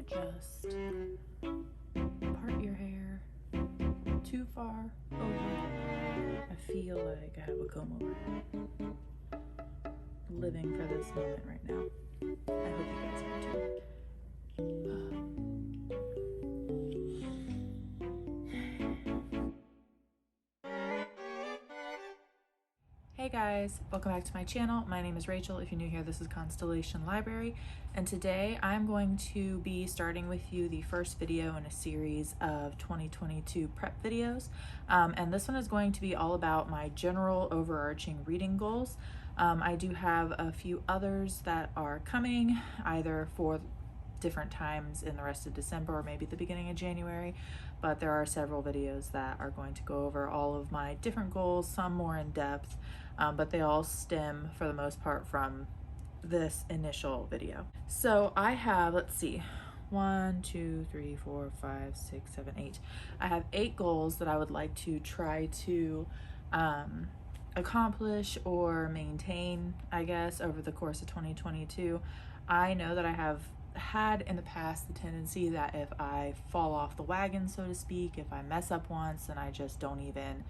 just part your hair too far over. I feel like I have a comb over. Living for this moment right now. I hope you guys are too. Hey guys, welcome back to my channel. My name is Rachel. If you're new here, this is Constellation Library, and today I'm going to be starting with you the first video in a series of 2022 prep videos, and this one is going to be all about my general overarching reading goals. I do have a few others that are coming either for different times in the rest of December or maybe the beginning of January, but there are several videos that are going to go over all of my different goals, some more in depth, but they all stem for the most part from this initial video. So I have, let's see, 1, 2, 3, 4, 5, 6, 7, 8. I have 8 goals that I would like to try to accomplish or maintain, I guess, over the course of 2022. I know that I have had in the past the tendency that if I fall off the wagon, so to speak, if I mess up once and I just don't even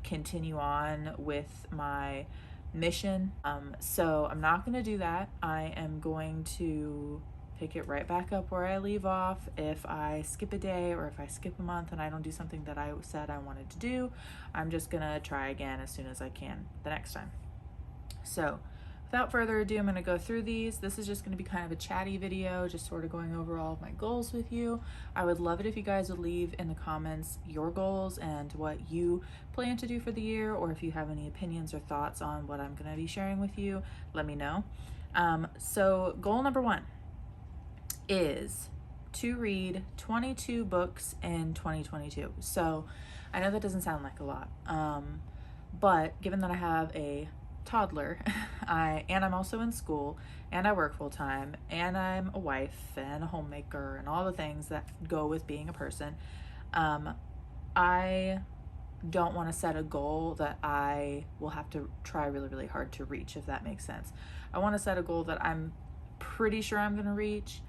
continue on with my mission. So I'm not going to do that. I am going to pick it right back up where I leave off. If I skip a day or if I skip a month and I don't do something that I said I wanted to do, I'm just gonna try again as soon as I can the next time. So without further ado, I'm going to go through these. This is just going to be kind of a chatty video, just sort of going over all of my goals with you. I would love it if you guys would leave in the comments your goals and what you plan to do for the year, or if you have any opinions or thoughts on what I'm going to be sharing with you, let me know. So goal number 1 is to read 22 books in 2022. So I know that doesn't sound like a lot, but given that I have a toddler, I'm also in school, and I work full time, and I'm a wife and a homemaker and all the things that go with being a person, I don't want to set a goal that I will have to try really, really hard to reach, if that makes sense. I want to set a goal that I'm pretty sure I'm going to reach,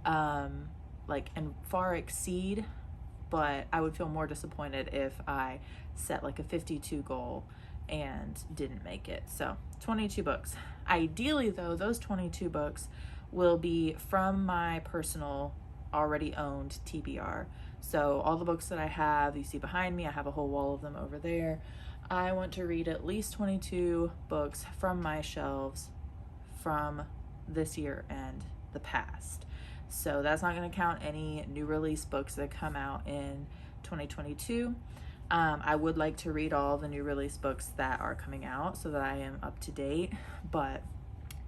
and far exceed, but I would feel more disappointed if I set like a 52 goal and didn't make it. So 22 books. Ideally though, those 22 books will be from my personal already owned TBR. So all the books that I have, you see behind me, I have a whole wall of them over there. I want to read at least 22 books from my shelves from this year and the past. So that's not going to count any new release books that come out in 2022. I would like to read all the new release books that are coming out so that I am up to date, but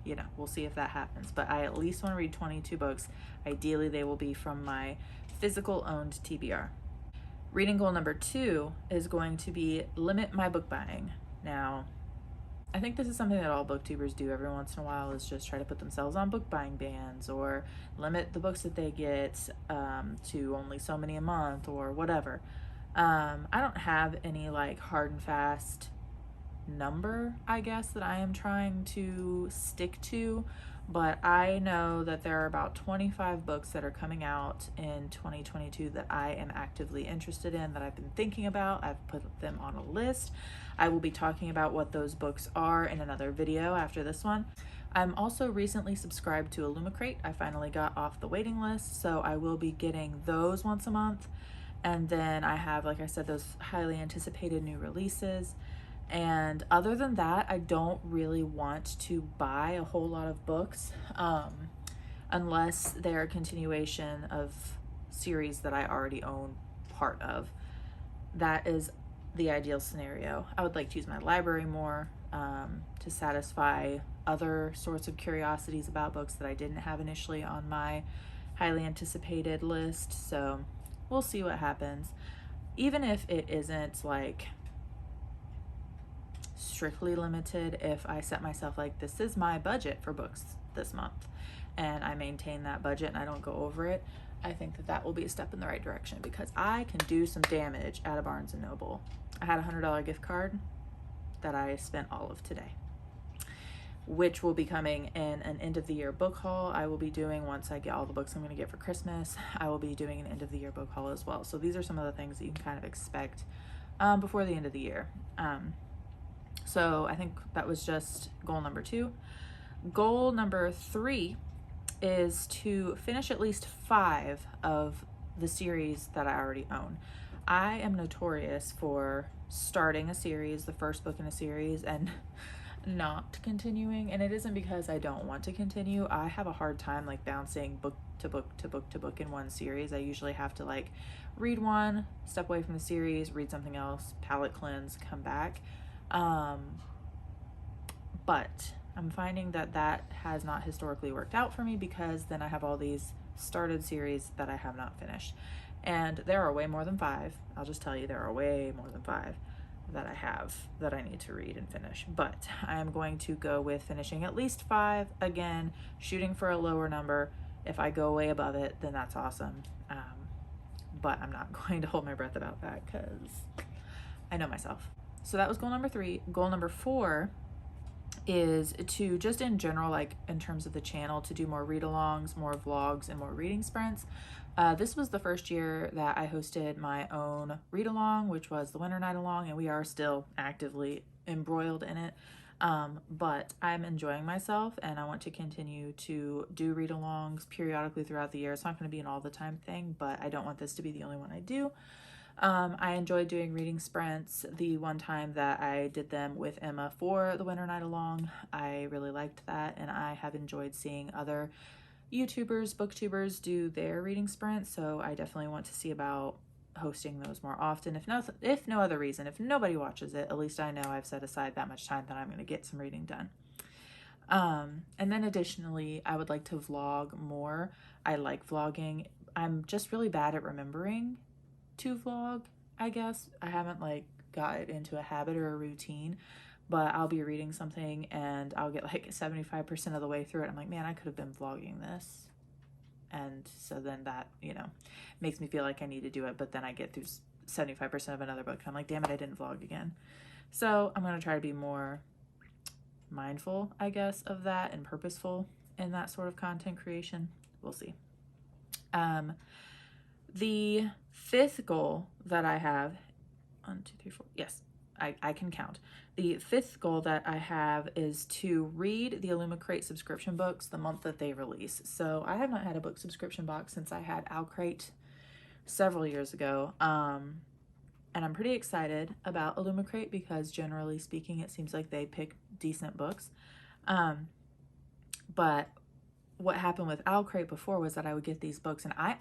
you know, we'll see if that happens. But I at least want to read 22 books. Ideally, they will be from my physical owned TBR. Reading goal number 2 is going to be limit my book buying. Now, I think this is something that all booktubers do every once in a while, is just try to put themselves on book buying bans or limit the books that they get to only so many a month or whatever. I don't have any like hard and fast number, I guess, that I am trying to stick to, but I know that there are about 25 books that are coming out in 2022 that I am actively interested in, that I've been thinking about. I've put them on a list. I will be talking about what those books are in another video after this one. I'm also recently subscribed to Illuma Crate. I finally got off the waiting list, so I will be getting those once a month. And then I have, like I said, those highly anticipated new releases. And other than that, I don't really want to buy a whole lot of books unless they're a continuation of series that I already own part of. That is the ideal scenario. I would like to use my library more to satisfy other sorts of curiosities about books that I didn't have initially on my highly anticipated list. So we'll see what happens. Even if it isn't like strictly limited, if I set myself like, this is my budget for books this month, and I maintain that budget and I don't go over it, I think that that will be a step in the right direction, because I can do some damage at a Barnes & Noble. I had a $100 gift card that I spent all of today. which will be coming in an end of the year book haul. I will be doing, once I get all the books I'm going to get for Christmas, I will be doing an end of the year book haul as well. So these are some of the things that you can kind of expect before the end of the year. So I think that was just goal number 2. Goal number 3 is to finish at least 5 of the series that I already own. I am notorious for starting a series, the first book in a series, and not continuing. And it isn't because I don't want to continue. I have a hard time like bouncing book to book to book to book in one series. I usually have to like read one, step away from the series, read something else, palate cleanse, come back. But I'm finding that that has not historically worked out for me, because then I have all these started series that I have not finished. And there are way more than 5. I'll just tell you, there are way more than 5 that I have that I need to read and finish. But I am going to go with finishing at least 5. Again, shooting for a lower number. If I go way above it, then that's awesome. But I'm not going to hold my breath about that, because I know myself. So that was goal number 3. Goal number 4 is to just in general, like in terms of the channel, to do more read-alongs, more vlogs, and more reading sprints. This was the first year that I hosted my own read-along, which was the Winter Night Along, and we are still actively embroiled in it. But I'm enjoying myself, and I want to continue to do read-alongs periodically throughout the year. It's not going to be an all-the-time thing, but I don't want this to be the only one I do. I enjoyed doing reading sprints. The one time that I did them with Emma for the Winter Night Along, I really liked that, and I have enjoyed seeing other YouTubers, booktubers do their reading sprints, so I definitely want to see about hosting those more often. If no other reason, if nobody watches it, at least I know I've set aside that much time that I'm going to get some reading done. And then additionally, I would like to vlog more. I like vlogging. I'm just really bad at remembering to vlog, I guess. I haven't like got into a habit or a routine, but I'll be reading something and I'll get like 75% of the way through it. I'm like, man, I could have been vlogging this. And so then that, makes me feel like I need to do it. But then I get through 75% of another book and I'm like, damn it, I didn't vlog again. So I'm going to try to be more mindful, I guess, of that, and purposeful in that sort of content creation. We'll see. The 5th goal that I have, 1, 2, 3, 4, yes, I can count. The 5th goal that I have is to read the Illuma Crate subscription books the month that they release. So I have not had a book subscription box since I had Crate several years ago. And I'm pretty excited about Illuma Crate because generally speaking, it seems like they pick decent books. But what happened with Crate before was that I would get these books, and I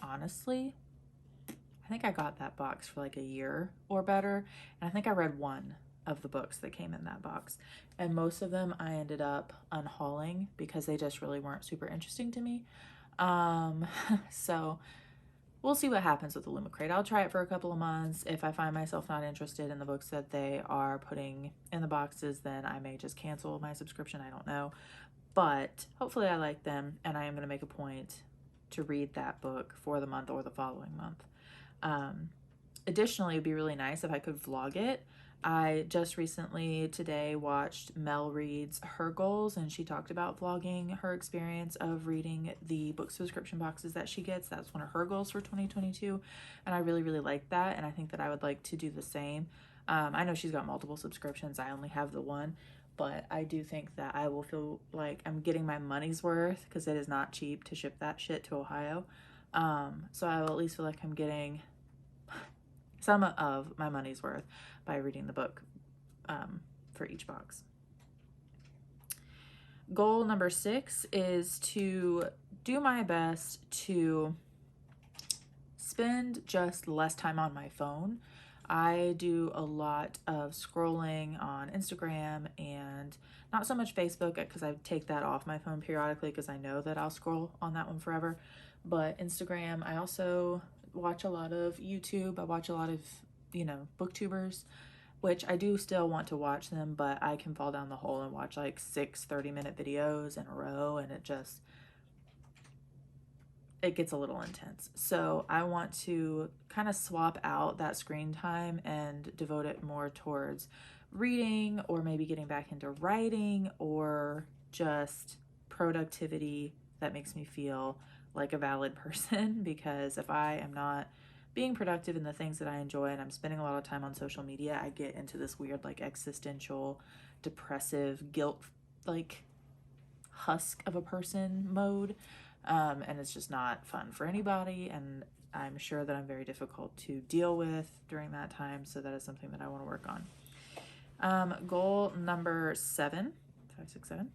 think I got that box for like a year or better, and I think I read one of the books that came in that box, and most of them I ended up unhauling because they just really weren't super interesting to me. So we'll see what happens with the Illuma Crate. I'll try it for a couple of months. If I find myself not interested in the books that they are putting in the boxes, then I may just cancel my subscription. I don't know, but hopefully I like them, and I am going to make a point to read that book for the month or the following month. Additionally, it'd be really nice if I could vlog it. I just recently today watched Mel reads her goals, and she talked about vlogging her experience of reading the book subscription boxes that she gets. That's one of her goals for 2022, and I really, really like that, and I think that I would like to do the same. I know she's got multiple subscriptions. I only have the one, but I do think that I will feel like I'm getting my money's worth, because it is not cheap to ship that shit to Ohio. So I will at least feel like I'm getting some of my money's worth by reading the book for each box. Goal number 6 is to do my best to spend just less time on my phone. I do a lot of scrolling on Instagram and not so much Facebook, because I take that off my phone periodically because I know that I'll scroll on that one forever. But Instagram, I also watch a lot of YouTube. I watch a lot of, booktubers, which I do still want to watch them, but I can fall down the hole and watch like 6 30-minute videos in a row, and it gets a little intense. So I want to kind of swap out that screen time and devote it more towards reading, or maybe getting back into writing, or just productivity that makes me feel like a valid person, because if I am not being productive in the things that I enjoy and I'm spending a lot of time on social media, I get into this weird like existential, depressive, guilt like husk of a person mode, and it's just not fun for anybody, and I'm sure that I'm very difficult to deal with during that time, so that is something that I want to work on. Goal number 7, 5, 6, 7,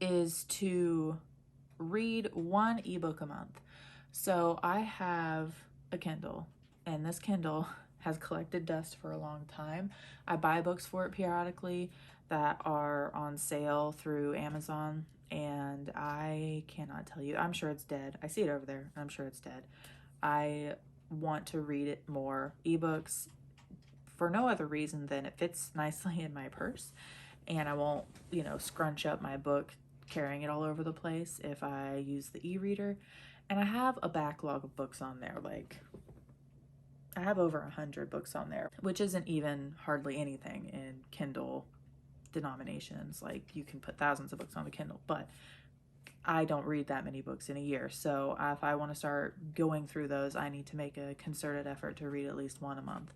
is to read 1 ebook a month. So I have a Kindle, and this Kindle has collected dust for a long time. I buy books for it periodically that are on sale through Amazon, and I cannot tell you, I'm sure it's dead. I see it over there. I'm sure it's dead. I want to read it more. Ebooks, for no other reason than it fits nicely in my purse, and I won't, you know, scrunch up my book carrying it all over the place if I use the e-reader. And I have a backlog of books on there. Like, I have over 100 books on there, which isn't even hardly anything in Kindle denominations. Like, you can put thousands of books on the Kindle, but I don't read that many books in a year. So if I want to start going through those, I need to make a concerted effort to read at least 1 a month.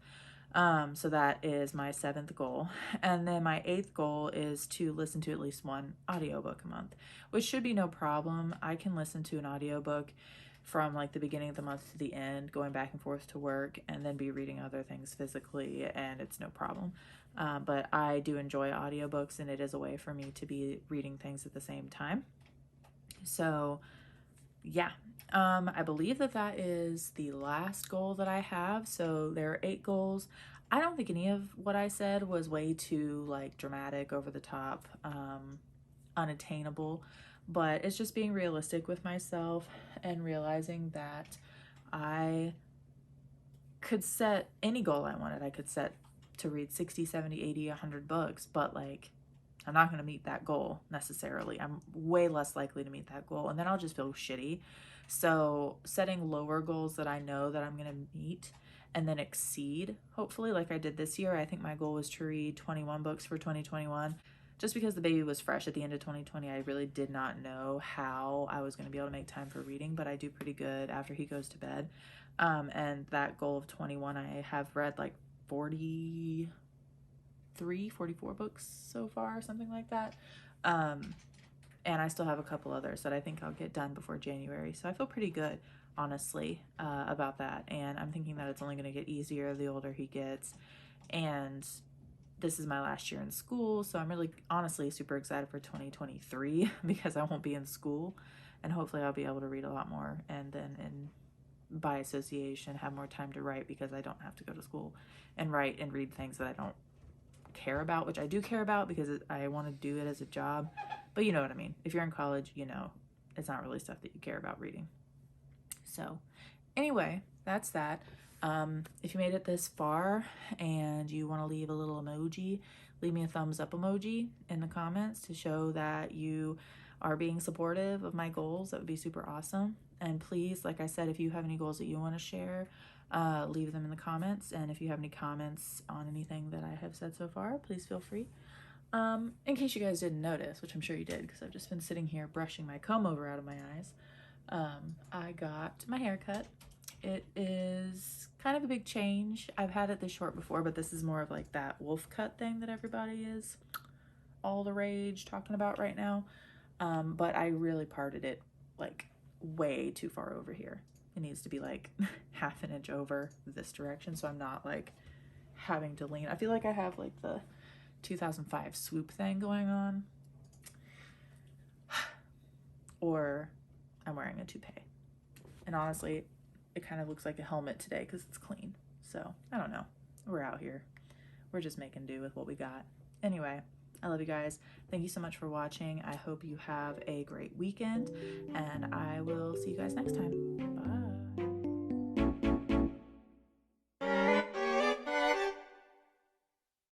So that is my 7th goal. And then my 8th goal is to listen to at least 1 audiobook a month, which should be no problem. I can listen to an audiobook from like the beginning of the month to the end, going back and forth to work, and then be reading other things physically, and it's no problem. But I do enjoy audiobooks, and it is a way for me to be reading things at the same time. So yeah, I believe that that is the last goal that I have. So there are 8 goals. I don't think any of what I said was way too like dramatic, over the top, unattainable, but it's just being realistic with myself and realizing that I could set any goal I wanted. I could set to read 60, 70, 80, 100 books, but like, I'm not going to meet that goal necessarily. I'm way less likely to meet that goal, and then I'll just feel shitty. So setting lower goals that I know that I'm going to meet and then exceed, hopefully, like I did this year. I think my goal was to read 21 books for 2021. Just because the baby was fresh at the end of 2020, I really did not know how I was going to be able to make time for reading, but I do pretty good after he goes to bed. And that goal of 21, I have read like 44 books so far, something like that. And I still have a couple others that I think I'll get done before January. So I feel pretty good, honestly, about that. And I'm thinking that it's only going to get easier the older he gets. And this is my last year in school, so I'm really honestly super excited for 2023 because I won't be in school, and hopefully I'll be able to read a lot more, and then by association have more time to write, because I don't have to go to school and write and read things that I don't care about, which I do care about because I want to do it as a job, but you know what I mean. If you're in college, you know, it's not really stuff that you care about reading. So anyway, that's that. If you made it this far and you want to leave a little emoji, leave me a thumbs up emoji in the comments to show that you are being supportive of my goals. That would be super awesome. And please, like I said, if you have any goals that you want to share, leave them in the comments. And if you have any comments on anything that I have said so far, please feel free. In case you guys didn't notice, which I'm sure you did because I've just been sitting here brushing my comb over out of my eyes, I got my hair cut. It is kind of a big change. I've had it this short before, but this is more of like that wolf cut thing that everybody is all the rage talking about right now. But I really parted it like way too far over here. It needs to be like half an inch over this direction, so I'm not like having to lean. I feel like I have like the 2005 swoop thing going on, or I'm wearing a toupee. And honestly, it kind of looks like a helmet today because it's clean. So I don't know. We're out here. We're just making do with what we got. Anyway, I love you guys. Thank you so much for watching. I hope you have a great weekend, and I will see you guys next time. Bye.